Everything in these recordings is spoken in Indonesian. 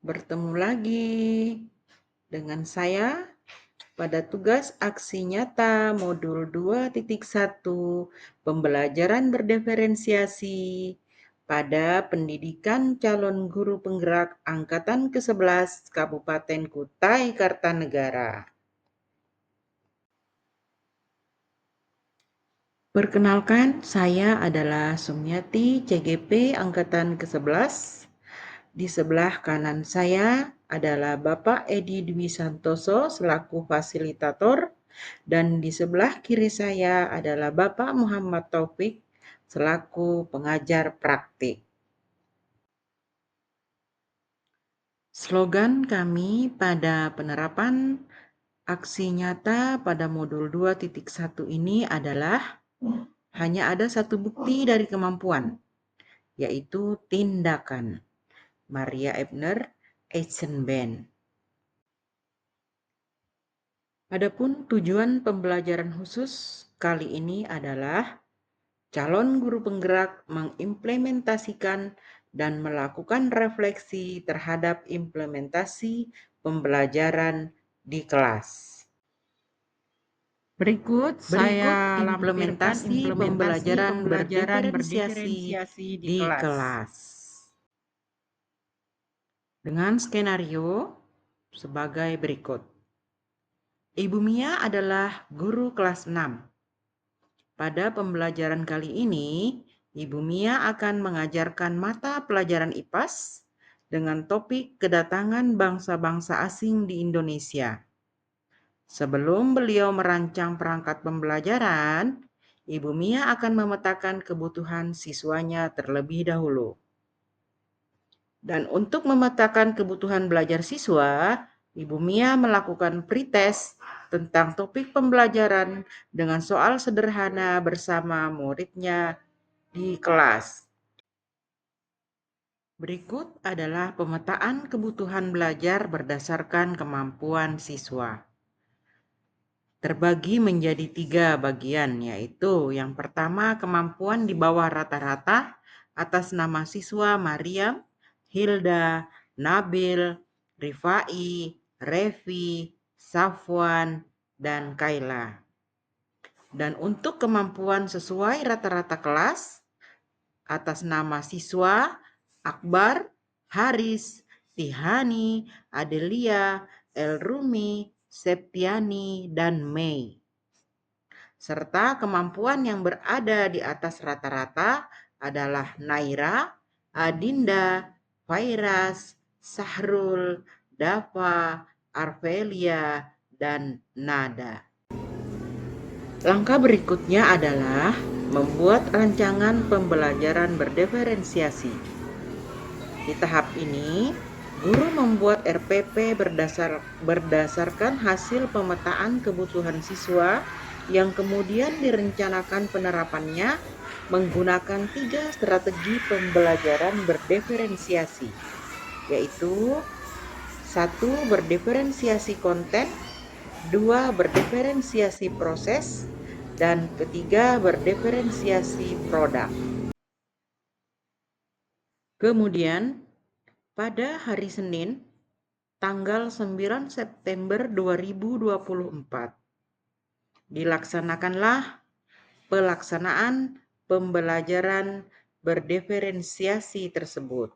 Bertemu lagi dengan saya pada tugas aksi nyata modul 2.1 pembelajaran berdiferensiasi pada pendidikan calon guru penggerak angkatan ke-11 Kabupaten Kutai Kartanegara. Perkenalkan, saya adalah Sumyati CGP angkatan ke-11. Di sebelah kanan saya adalah Bapak Edi Dwi Santoso selaku fasilitator dan di sebelah kiri saya adalah Bapak Muhammad Taufik selaku pengajar praktik. Slogan kami pada penerapan aksi nyata pada modul 2.1 ini adalah hanya ada satu bukti dari kemampuan, yaitu tindakan. Maria Ebner, Eisenbahn. Adapun tujuan pembelajaran khusus kali ini adalah calon guru penggerak mengimplementasikan dan melakukan refleksi terhadap implementasi pembelajaran di kelas. Berikut saya implementasi pembelajaran berdiferensiasi di kelas. Dengan skenario sebagai berikut. Ibu Mia adalah guru kelas 6. Pada pembelajaran kali ini, Ibu Mia akan mengajarkan mata pelajaran IPAS dengan topik kedatangan bangsa-bangsa asing di Indonesia. Sebelum beliau merancang perangkat pembelajaran, Ibu Mia akan memetakan kebutuhan siswanya terlebih dahulu. Dan untuk memetakan kebutuhan belajar siswa, Ibu Mia melakukan pretest tentang topik pembelajaran dengan soal sederhana bersama muridnya di kelas. Berikut adalah pemetaan kebutuhan belajar berdasarkan kemampuan siswa. Terbagi menjadi 3 bagian, yaitu yang pertama kemampuan di bawah rata-rata atas nama siswa Mariam, Hilda, Nabil, Rifai, Revi, Safwan, dan Kaila. Dan untuk kemampuan sesuai rata-rata kelas atas nama siswa Akbar, Haris, Tihani, Adelia, Elrumi, Septiani, dan Mei. Serta kemampuan yang berada di atas rata-rata adalah Naira, Adinda, Fairas, Sahrul, Dava, Arvelia, dan Nada. Langkah berikutnya adalah membuat rancangan pembelajaran berdiferensiasi. Di tahap ini, guru membuat RPP berdasarkan hasil pemetaan kebutuhan siswa yang kemudian direncanakan penerapannya menggunakan 3 strategi pembelajaran berdiferensiasi, yaitu 1. Berdiferensiasi konten, 2. Berdiferensiasi proses, dan ketiga berdiferensiasi produk. Kemudian, pada hari Senin, tanggal 9 September 2024, dilaksanakanlah pelaksanaan pembelajaran berdiferensiasi tersebut.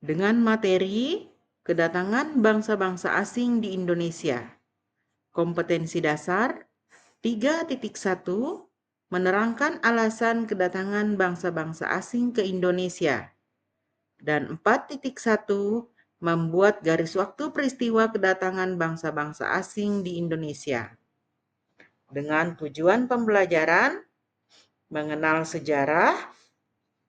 Dengan materi kedatangan bangsa-bangsa asing di Indonesia. Kompetensi dasar 3.1 menerangkan alasan kedatangan bangsa-bangsa asing ke Indonesia. Dan 4.1 membuat garis waktu peristiwa kedatangan bangsa-bangsa asing di Indonesia. Dengan tujuan pembelajaran mengenal sejarah,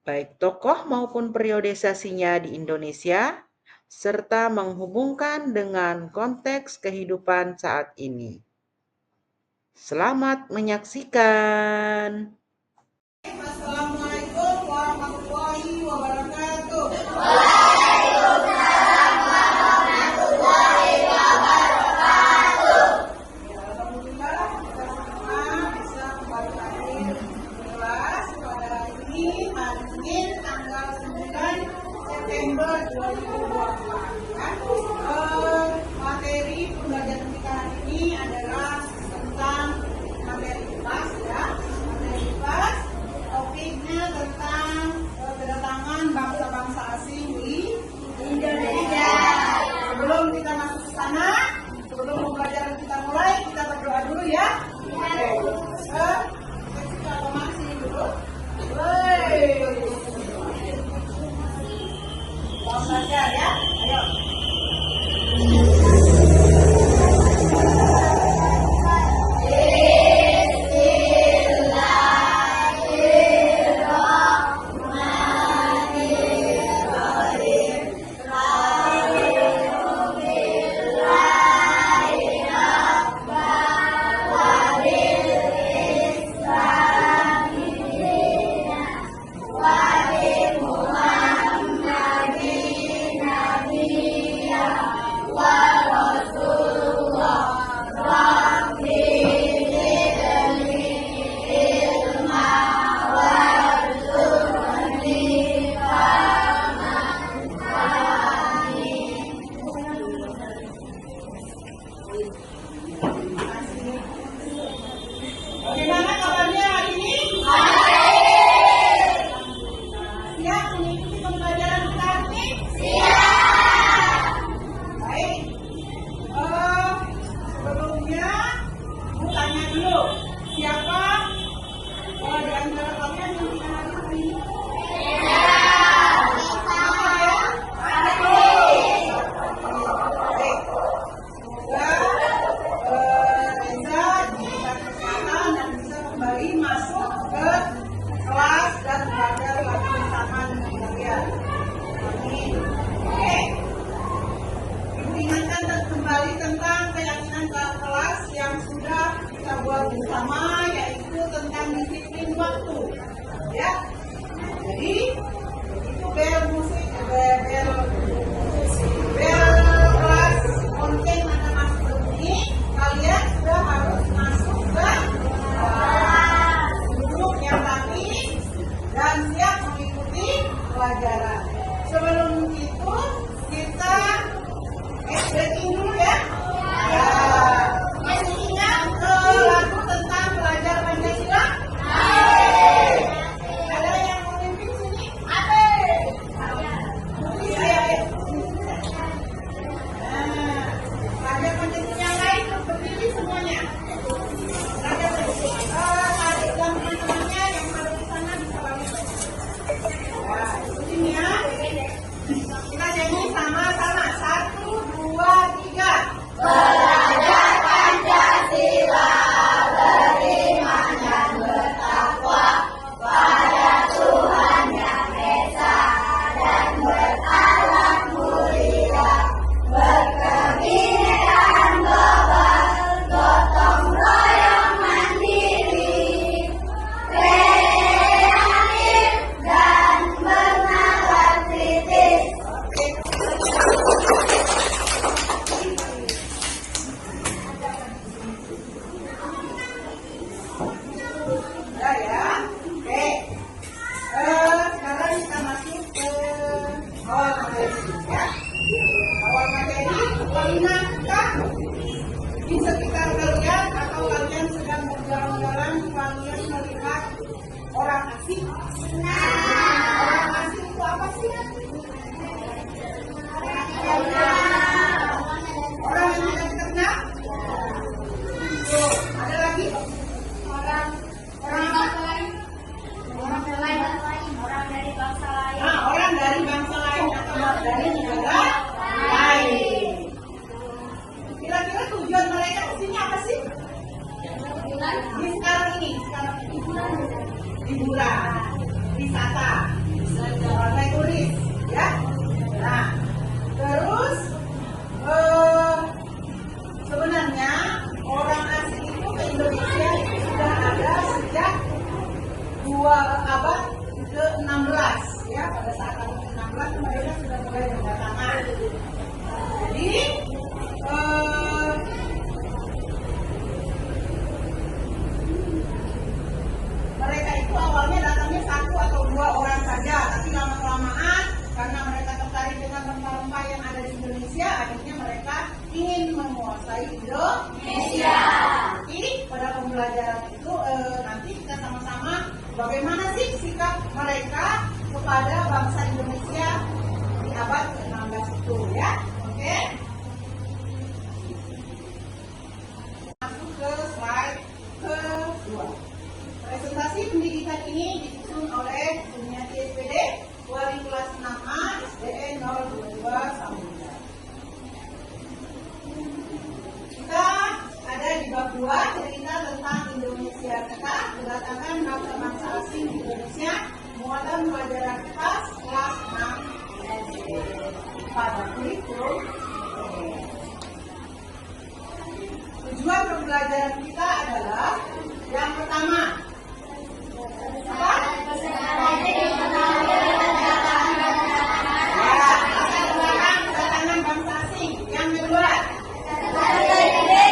baik tokoh maupun periodisasinya di Indonesia, serta menghubungkan dengan konteks kehidupan saat ini. Selamat menyaksikan. Assalamualaikum warahmatullahi wabarakatuh. Waalaikumsalam warahmatullahi wabarakatuh. Ya, alhamdulillah kita semua bisa kembali hadir di kelas pada hari ini, hari Senin, tanggal 9 September 2024. ya? Oke. Apa masih duduk? Woi. Mau belajar ya? Ayo. Bagaimana kabarnya hari ini? Siap mengikuti pembelajaran kita hari ini? Siap. Baik. Sebelumnya, aku tanya dulu. Siapa di antara kalian yang tidak hadir hari ini? Kembali masuk ke kelas dan belajar lagi bersama dengan kalian. Amin. Oke. Ibu ingatkan kembali tentang keyakinan kelas yang sudah kita buat bersama, yaitu tentang disiplin waktu. Ya. Jadi itu bel musik, bel kelas konten akan masuk berbunyi. Kalian sudah harus masuk ke duduk yang rapi dan siap mengikuti pelajaran. Sebelum itu kita breaking dulu ya. Masih ingat lagu tentang belajar Pancasila? Ada yang mau memimpin sini? Ada. Belajar Pancasila yang lain berdiri semuanya. Dan teman-temannya yang ada di sana bisa bantu. Nah, ikutin ya. Kita nyanyi sama-sama. 1, 2, 3. Belajar Pancasila, beriman dan bertakwa pada Tuhan Yang Esa dan berakhlak mulia, berkebinekaan global, gotong royong mandiri, kreatif dan bernalar kritis. Udah ya. Oke. Sekarang kita masuk ke awal materi ya. Awal materi, pernahkah di sekitar kalian atau kalian sedang berjalan-jalan kalian melihat orang asing? Orang asing itu apa sih? Orang yang tidak dikenal? Tuh, ada lagi? Orang apa? Orang dari bangsa lain. Nah, orang dari bangsa lain atau dari negara lain. Kira-kira tujuan mereka kesini apa sih? Ini sekarang ini. Liburan, wisata, naik turis, ya. Nah, terus sebenarnya orang asing itu ke Indonesia itu sudah ada sejak 2 abad ke-16 ya. Pada saat abad ke-16 mereka sudah mulai berdatangan. Jadi mereka itu awalnya datangnya 1 atau 2 orang saja, tapi lama-kelamaan karena mereka tertarik dengan rempah-rempah yang ada di Indonesia, akhirnya mereka ingin menguasai Indonesia. Ini pada pembelajaran itu nanti kita sama-sama bagaimana sih sikap mereka kepada bangsa Indonesia di abad ke-16 itu ya. Oke. Masuk ke slide 2 cerita tentang Indonesia kita, kedatangan bangsa-bangsa asing di Indonesia, muatan pelajaran kelas 6 SD. Pada kurikulum tujuan pembelajaran kita adalah yang pertama apa? Kedatangan bangsa asing. Yang kedua yang ketiga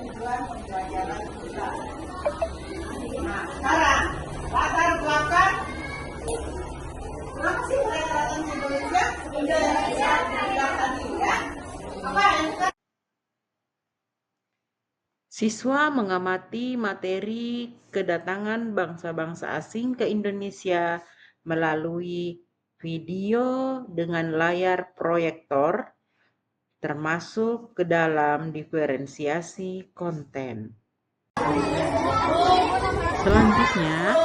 tujuan pembelajaran kita. Nah, sekarang latar belakang kenapa sih mereka datang ke Indonesia? Indonesia tadi ya. Apa yang kita Siswa mengamati materi kedatangan bangsa-bangsa asing ke Indonesia melalui video dengan layar proyektor, termasuk ke dalam diferensiasi konten. Selanjutnya,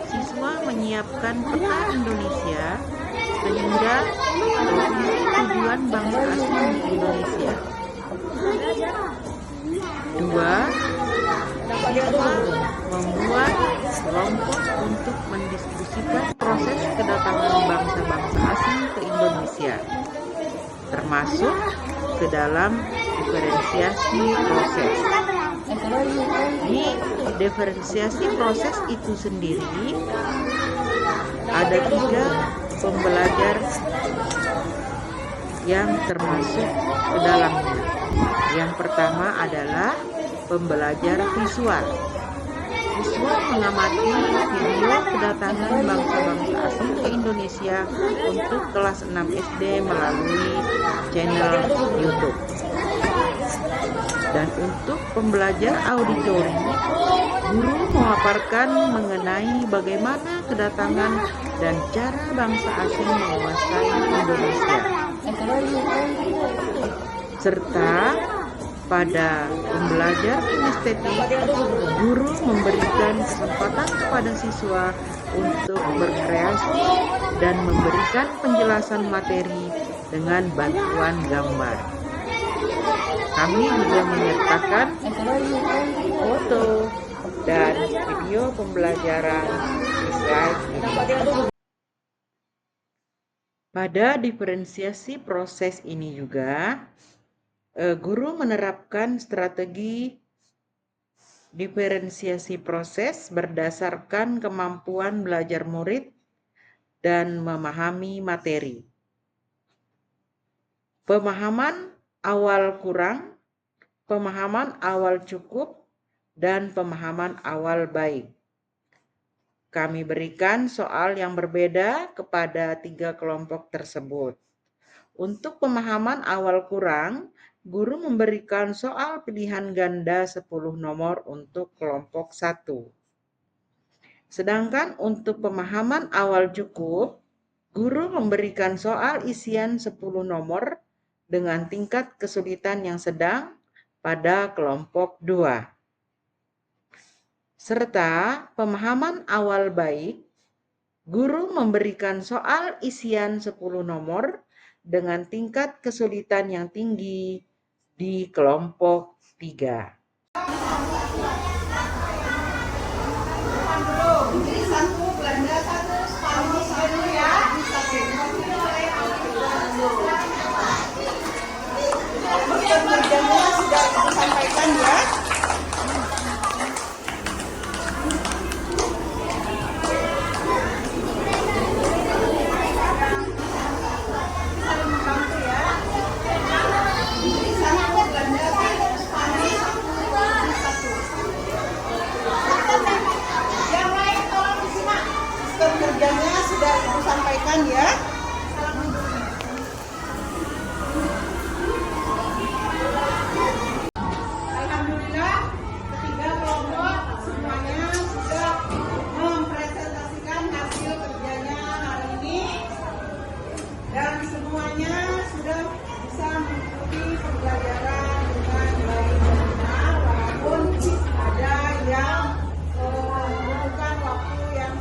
siswa menyiapkan peta Indonesia sehingga provinsi tujuan bangsa asing di Indonesia. 2. Siswa membuat kelompok untuk mendiskusikan proses kedatangan bangsa-bangsa asing ke Indonesia, termasuk ke dalam diferensiasi proses. Di diferensiasi proses itu sendiri ada 3 pembelajar yang termasuk ke dalamnya. Yang pertama adalah pembelajar visual. Siswa mengamati video kedatangan bangsa-bangsa asing ke Indonesia untuk kelas 6 SD melalui channel YouTube. Dan untuk pembelajar auditori, guru memaparkan mengenai bagaimana kedatangan dan cara bangsa asing menguasai Indonesia. Serta pada pembelajar kinestetik, guru memberikan kesempatan kepada siswa untuk berkreasi dan memberikan penjelasan materi dengan bantuan gambar. Kami juga menyertakan foto dan video pembelajaran di slide ini. Pada diferensiasi proses ini juga, guru menerapkan strategi diferensiasi proses berdasarkan kemampuan belajar murid dan memahami materi. Pemahaman awal kurang, pemahaman awal cukup, dan pemahaman awal baik. Kami berikan soal yang berbeda kepada 3 kelompok tersebut. Untuk pemahaman awal kurang, guru memberikan soal pilihan ganda 10 nomor untuk kelompok 1. Sedangkan untuk pemahaman awal cukup, guru memberikan soal isian 10 nomor dengan tingkat kesulitan yang sedang pada kelompok 2. Serta pemahaman awal baik, guru memberikan soal isian 10 nomor dengan tingkat kesulitan yang tinggi di kelompok 3. Inggris 1, Belanda 1, Spanyol 1 ya. Kerjanya sudah disampaikan ya. Kerjanya sudah Ibu sampaikan ya. Alhamdulillah, ketiga kelompok semuanya sudah mempresentasikan hasil kerjanya hari ini dan semuanya sudah bisa mengikuti pembelajaran dengan baik dan benar, walaupun ada yang membutuhkan waktu yang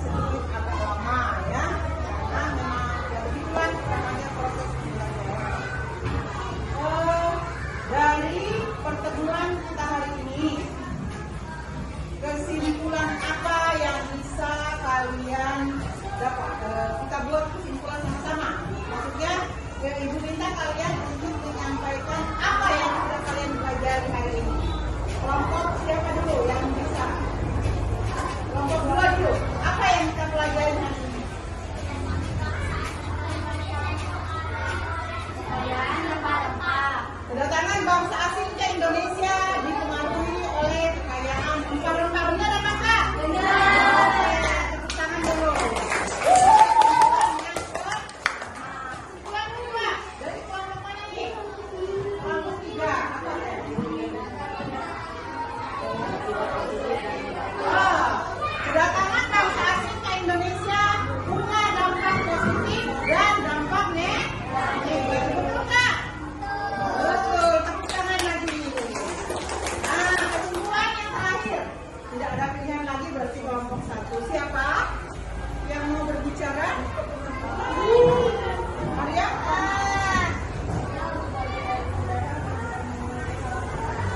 Siapa yang mau berbicara? Maria?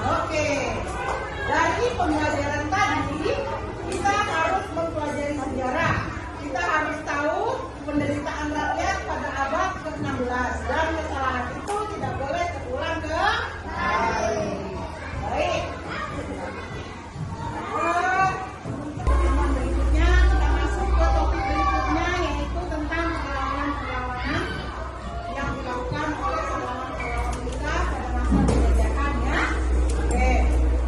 Oke. Dari pembelajaran tadi, kita harus mempelajari sejarah. Kita harus tahu penderitaan rakyat pada abad ke-16 dan kesalahan itu tidak boleh terulang kembali. Baik. Pertemuan berikutnya kita masuk ke topik berikutnya, yaitu tentang pengalaman-pengalaman yang dilakukan oleh pahlawan-pahlawan kita pada masa penjajahan ya. Oke,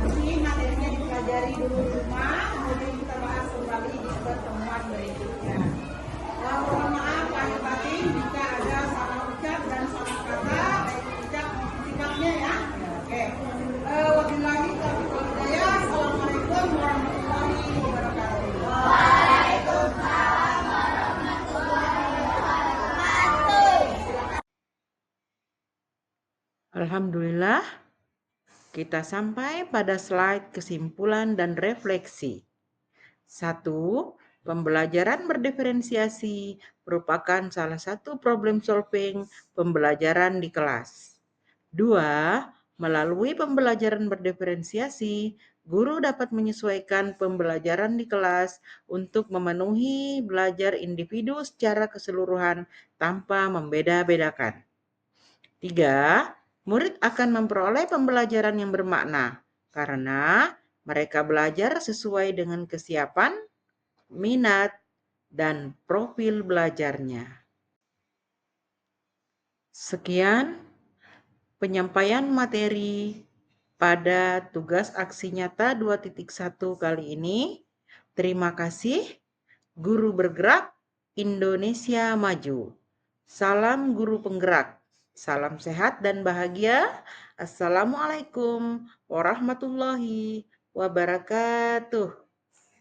nanti materinya dipelajari dulu di rumah, kemudian kita bahas kembali di pertemuan berikutnya. Mohon maaf lahir batin jika ada salah ucap dan salah kata, baik ucap maupun sikapnya ya. Oke. Wabillahi taufiq wal hidayah. Assalamualaikum warahmatullahi wabarakatuh. Alhamdulillah, kita sampai pada slide kesimpulan dan refleksi. 1. Pembelajaran berdiferensiasi merupakan salah satu problem solving pembelajaran di kelas. 2. Melalui pembelajaran berdiferensiasi, guru dapat menyesuaikan pembelajaran di kelas untuk memenuhi belajar individu secara keseluruhan tanpa membeda-bedakan. 3. Murid akan memperoleh pembelajaran yang bermakna karena mereka belajar sesuai dengan kesiapan, minat, dan profil belajarnya. Sekian penyampaian materi pada tugas aksi nyata 2.1 kali ini. Terima kasih. Guru bergerak, Indonesia maju. Salam guru penggerak. Salam sehat dan bahagia. Assalamualaikum warahmatullahi wabarakatuh.